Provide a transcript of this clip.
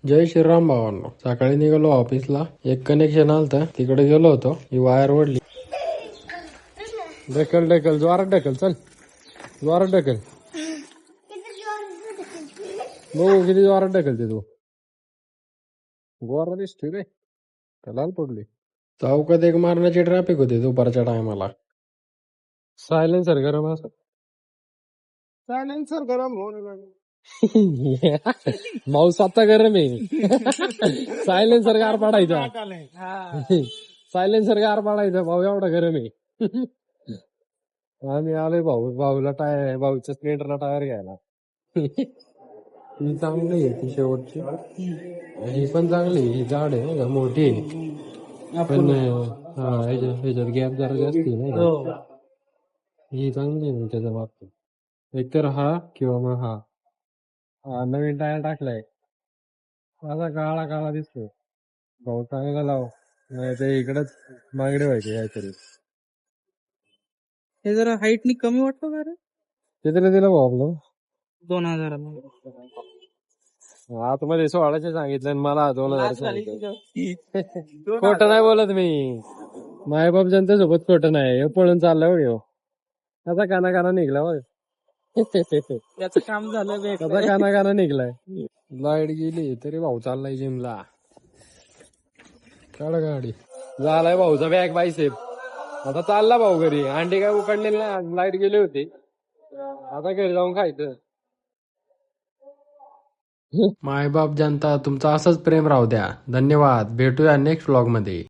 जय श्रीराम भावांनो. सकाळी निघालो ऑफिसला. एक कनेक्शन आलतं, तिकडे गेलो होतो. ही वायर ओढली. ढकल ढकल, जोरात ढकल, चल जोरात ढकल. बघू किती जोरात ढकलते तू. गोरा दिसतोय रे, लाल पडली. चौकात एक मारण्याची ट्रॅफिक होती दुपारच्या टायमाला. सायलेन्सर गरम असं. सायलेन्सर गरम होऊन माऊस आता गरम आहे. सायलेन्सर गार पाडायचा. सायलेन्सर गार पाडायचा भाऊ, एवढा गरम आहे. आम्ही आलोय भाऊला टायर, भाऊच्या स्प्लेंडरला टायर घ्यायला. ही चांगली आहे ती शेवटची. ही पण चांगली आहे, ही जाड आहे ना, मोठी आहे. पण ह्याच्यात गॅप जरा जास्त आहे नाही. ही चांगली आहे त्याच्या बाबतीत. एकतर हा किंवा मग हा नवीन टायर टाकलाय. असा काळा काळा दिसतो. भाऊ चांगला लाव, नाही ते इकडेच मागणी व्हायची काहीतरी. हे जरा हाईटनी कमी वाटतं का रे? कितीला दिलं भाऊ आपलं? 2000 आतमध्ये 1600 सांगितलं आणि मला 2000 सांगितलं. खोटं नाही बोलत मी. मायबाप जनतेसोबत खोटं नाही. हे पळून चाललं हो. कसा काना काना निघला बघ. त्याचं काम झालं. कसा काना काना निघलाय. लाईट गेली तरी भाऊ चाललाय जिमला. काढ गाडी. झालाय भाऊचा बॅग बायसेप. आता चालला भाऊ घरी. अंडी काय उकडलेली नाही, लाईट गेली होती. आता घरी जाऊन खायचं. मायबाप जनता तुमचं असंच प्रेम राहू द्या. धन्यवाद. भेटूया नेक्स्ट व्लॉग मध्ये.